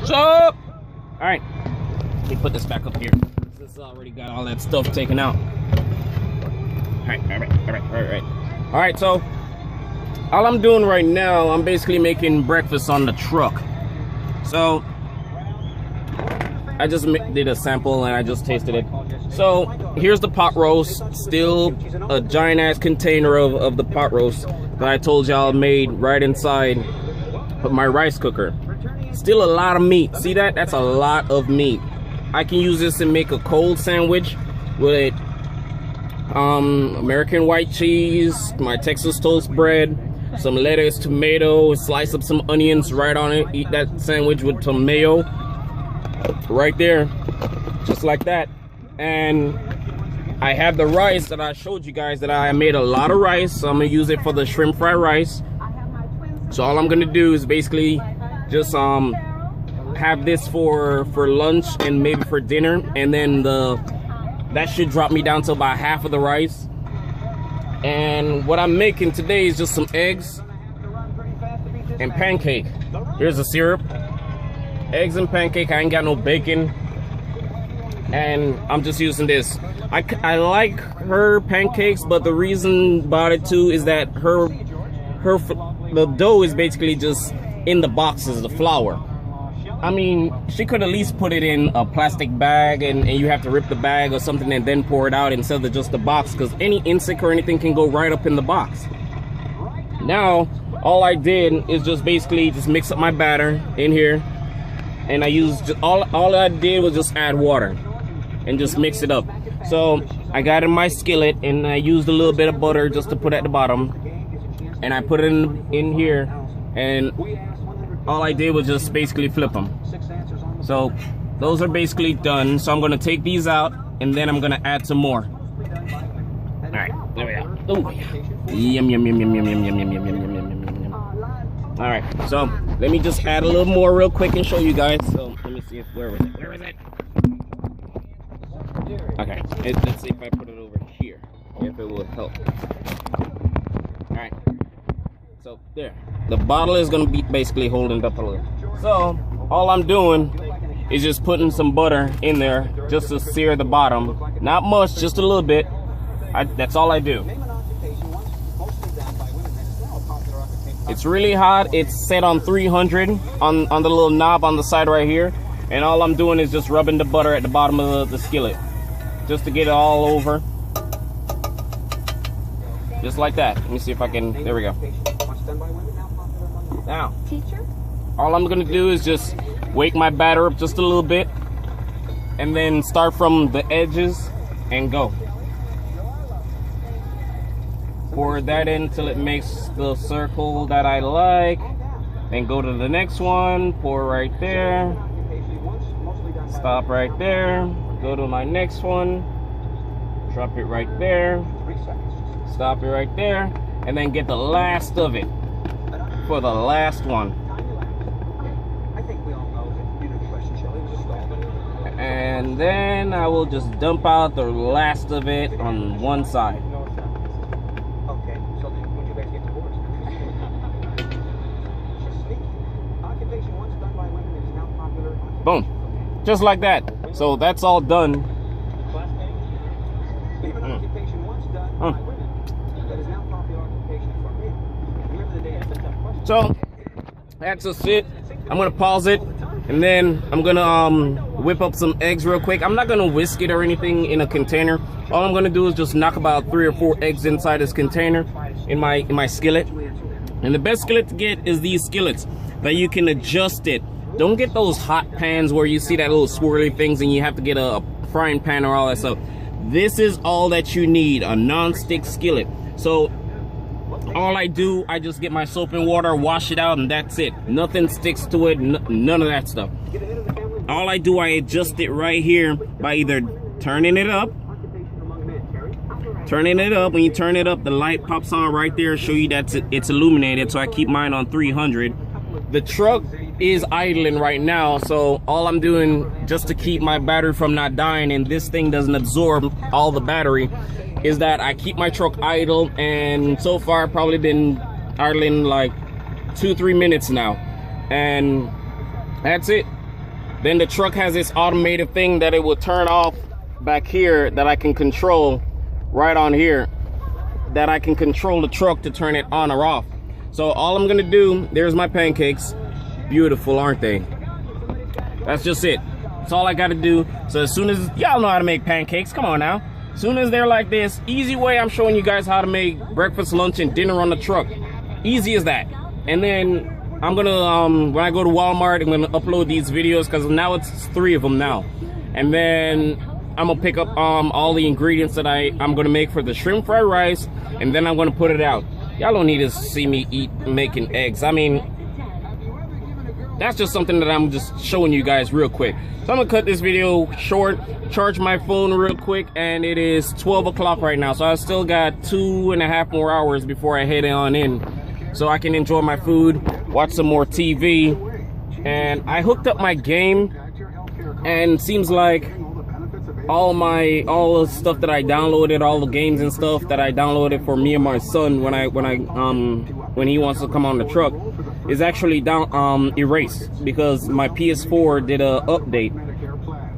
What's up? All right, let me put this back up here. This has already got all that stuff taken out. All right. So all I'm doing right now, I'm basically making breakfast on the truck. So I just did a sample and I just tasted it. So here's the pot roast, still a giant ass container of the pot roast that I told y'all made right inside of my rice cooker. Still a lot of meat. See that? That's a lot of meat. I can use this to make a cold sandwich with American white cheese, my Texas toast bread, some lettuce, tomato, slice up some onions right on it. Eat that sandwich with tomato right there, just like that. And I have the rice that I showed you guys that I made a lot of rice, so I'm gonna use it for the shrimp fried rice. So all I'm gonna do is basically just have this for lunch and maybe for dinner, and then that should drop me down to about half of the rice. And what I'm making today is just some eggs and pancake. Here's the syrup, eggs and pancake. I ain't got no bacon, and I'm just using this. I like her pancakes, but the reason about it too is that the dough is basically just in the boxes, the flour. I mean, she could at least put it in a plastic bag and you have to rip the bag or something and then pour it out instead of just the box, because any insect or anything can go right up in the box. Now, all I did is just basically just mix up my batter in here, and I used all I did was just add water and just mix it up. So I got in my skillet and I used a little bit of butter just to put at the bottom, and I put it in here, and all I did was just basically flip them. So those are basically done. So I'm gonna take these out and then I'm gonna add some more. All right, there we go. Ooh. Yum, yum, yum, yum, yum, yum, yum, yum, yum, yum, yum, yum, yum. All right, so let me just add a little more real quick and show you guys. So let me see if, where was it? Okay, let's see if I put it over here, if it will help. All right. So there, the bottle is gonna be basically holding it up a little. So all I'm doing is just putting some butter in there just to sear the bottom. Not much, just a little bit. That's all I do. It's really hot. It's set on 300 on the little knob on the side right here. And all I'm doing is just rubbing the butter at the bottom of the skillet, just to get it all over. Just like that. Let me see if I can, there we go. Now, all I'm gonna do is just wake my batter up just a little bit and then start from the edges and go. Pour that in till it makes the circle that I like. Then go to the next one, pour right there. Stop right there. Go to my next one. Drop it right there. Stop it right there. And then get the last of it for the last one. And then I will just dump out the last of it on one side. Okay, so when you guys get divorced? Occupation once done by women is now popular. Boom. Just like that. So that's all done. Even occupation once done by women that is now popular occupation for men. Remember the day, that's a tough question. So that's just it. I'm gonna pause it, and then I'm gonna whip up some eggs real quick. I'm not gonna whisk it or anything in a container. All I'm gonna do is just knock about 3 or 4 eggs inside this container in my skillet. And the best skillet to get is these skillets that you can adjust it. Don't get those hot pans where you see that little swirly things and you have to get a frying pan or all that stuff. This is all that you need, a non-stick skillet. So all I do, I just get my soap and water, wash it out, and that's it. Nothing sticks to it, none of that stuff. All I do, I adjust it right here by either turning it up. Turning it up, when you turn it up, the light pops on right there, show you that it's illuminated, so I keep mine on 300. The truck is idling right now, so all I'm doing just to keep my battery from not dying and this thing doesn't absorb all the battery is that I keep my truck idle, and so far I've probably been idling like 2-3 minutes now, and that's it. Then the truck has this automated thing that it will turn off back here that I can control right on here, that I can control the truck to turn it on or off. So all I'm gonna do, there's my pancakes. Beautiful, aren't they? That's just it. That's all I gotta do. So as soon as, y'all know how to make pancakes, come on now. As soon as they're like this, easy way, I'm showing you guys how to make breakfast, lunch, and dinner on the truck. Easy as that. And then I'm gonna, when I go to Walmart, I'm gonna upload these videos, because now it's 3 of them now. And then I'm gonna pick up all the ingredients that I'm gonna make for the shrimp fried rice, and then I'm gonna put it out. Y'all don't need to see me making eggs. I mean, that's just something that I'm just showing you guys real quick. So I'm gonna cut this video short, charge my phone real quick, and it is 12 o'clock right now. So I still got 2.5 more hours before I head on in, so I can enjoy my food, watch some more TV. And I hooked up my game, and seems like all the stuff that I downloaded, all the games and stuff that I downloaded for me and my son when he wants to come on the truck, is actually erased, because my PS4 did a update,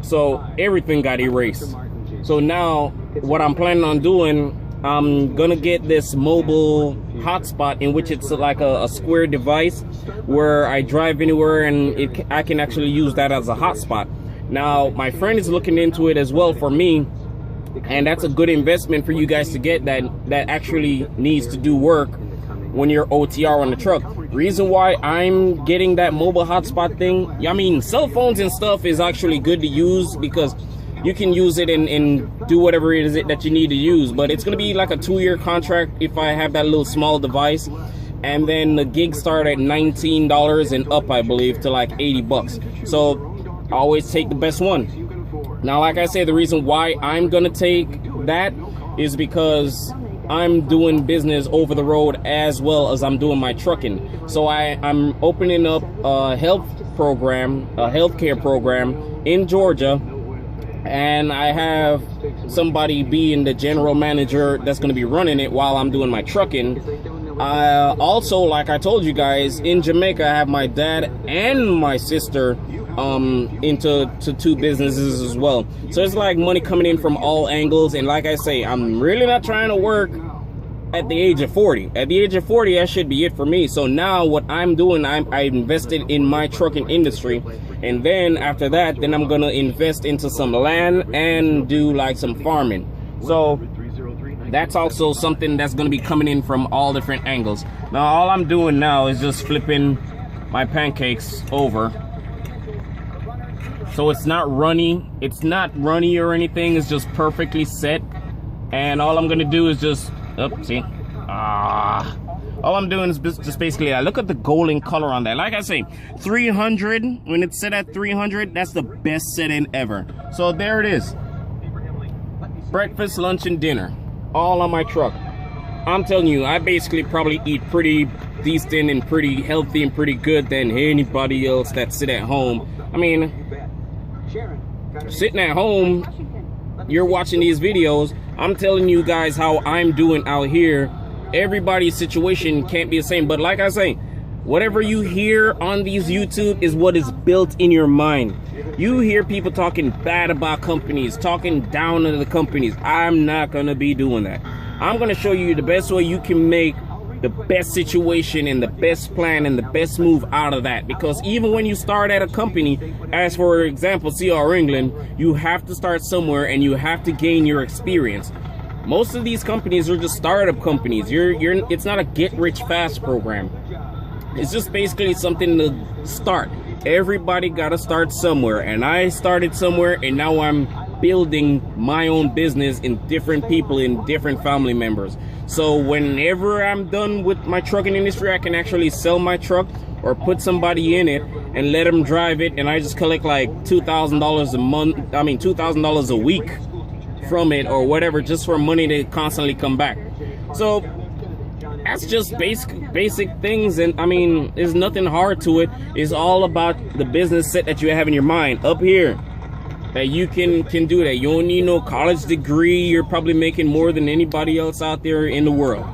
so everything got erased. So now what I'm planning on doing, I'm gonna get this mobile hotspot, in which it's like a square device where I drive anywhere, and I can actually use that as a hotspot. Now my friend is looking into it as well for me, and that's a good investment for you guys to get that actually needs to do work when you're OTR on the truck. Reason why I'm getting that mobile hotspot thing, I mean, cell phones and stuff is actually good to use, because you can use it and do whatever it is that you need to use. But it's gonna be like a 2-year contract if I have that little small device, and then the gigs start at $19 and up, I believe, to like 80 bucks. So I always take the best one. Now, like I said, the reason why I'm gonna take that is because I'm doing business over the road as well as I'm doing my trucking. So I'm opening up a healthcare program in Georgia, and I have somebody being the general manager that's going to be running it while I'm doing my trucking. Also, like I told you guys, in Jamaica, I have my dad and my sister into 2 businesses as well. So it's like money coming in from all angles. And like I say, I'm really not trying to work at the age of 40. At the age of 40, that should be it for me. So now what I'm doing, I invested in my trucking industry, and then after that, then I'm gonna invest into some land and do like some farming. So that's also something that's gonna be coming in from all different angles. Now all I'm doing now is just flipping my pancakes over, so it's not runny or anything. It's just perfectly set. And all I'm gonna do is just, all I'm doing is just basically, I look at the golden color on that. Like I say, 300, when it's set at 300, that's the best setting ever. So there it is. Breakfast, lunch, and dinner, all on my truck. I'm telling you, I basically probably eat pretty decent and pretty healthy and pretty good than anybody else that sit at home. I mean, sitting at home, you're watching these videos, I'm telling you guys how I'm doing out here. Everybody's situation can't be the same, but like I say, whatever you hear on these YouTube is what is built in your mind. You hear people talking bad about companies, talking down to the companies. I'm not gonna be doing that. I'm gonna show you the best way you can make the best situation and the best plan and the best move out of that. Because even when you start at a company, as for example CR England, you have to start somewhere and you have to gain your experience. Most of these companies are just startup companies. It's not a get rich fast program. It's just basically something to start. Everybody gotta start somewhere, and I started somewhere, and now I'm building my own business in different people, in different family members. So whenever I'm done with my trucking industry, I can actually sell my truck or put somebody in it and let them drive it, and I just collect like $2,000 a month, I mean $2,000 a week from it or whatever, just for money to constantly come back. So that's just basic things, and I mean, there's nothing hard to it. It's all about the business set that you have in your mind up here, that you can do that. You don't need no college degree. You're probably making more than anybody else out there in the world.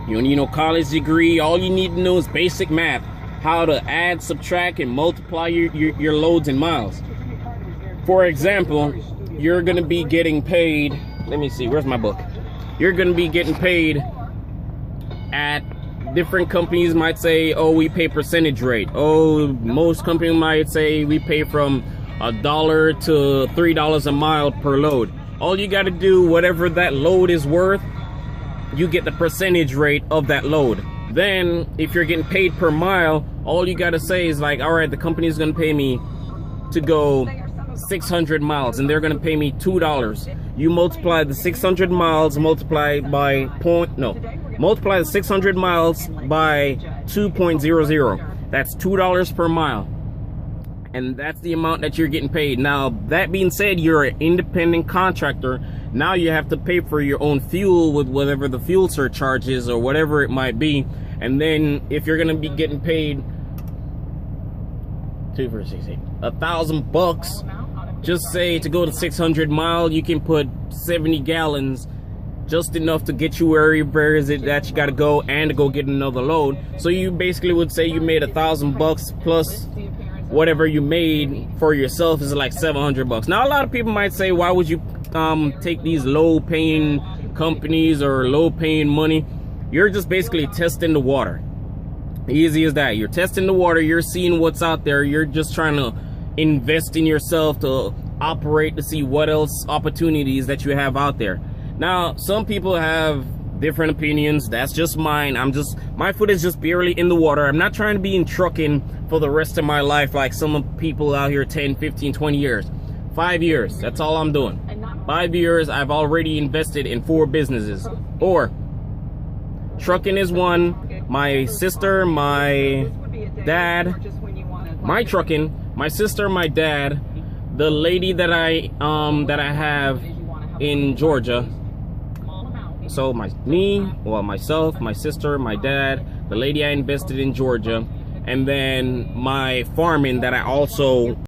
You don't need no college degree. All you need to know is basic math. how to add, subtract, and multiply your loads in miles. For example, you're gonna be getting paid, let me see, where's my book? You're gonna be getting paid at different companies might say, oh, we pay percentage rate. Oh, most companies might say we pay from $1 to $3 a mile per load. All you gotta do, whatever that load is worth, you get the percentage rate of that load. Then if you're getting paid per mile, all you gotta say is like, all right, the company is gonna pay me to go 600 miles and they're gonna pay me $2. You multiply the 600 miles multiply by multiply the 600 miles by 2.00. That's $2 per mile. And that's the amount that you're getting paid. Now, that being said, you're an independent contractor. Now you have to pay for your own fuel with whatever the fuel surcharge is or whatever it might be. And then if you're gonna be getting paid $1,000, just say to go to 600 miles, you can put 70 gallons, just enough to get you where is it that you got to go and to go get another load. So you basically would say you made $1,000 plus whatever you made for yourself is like $700. Now a lot of people might say, why would you take these low paying companies or low paying money? You're just basically testing the water. Easy as that. You're testing the water, you're seeing what's out there, you're just trying to invest in yourself to operate to see what else opportunities that you have out there. Now some people have different opinions. That's just mine. My foot is just barely in the water. I'm not trying to be in trucking for the rest of my life like some people out here 10, 15, 20 years. 5 years, that's all I'm doing. 5 years, I've already invested in 4 businesses. Or trucking is one, my sister, my dad, my trucking, my sister, my dad, the lady that I have in Georgia. So myself, my sister, my dad, the lady I invested in Georgia, and then my farming that I also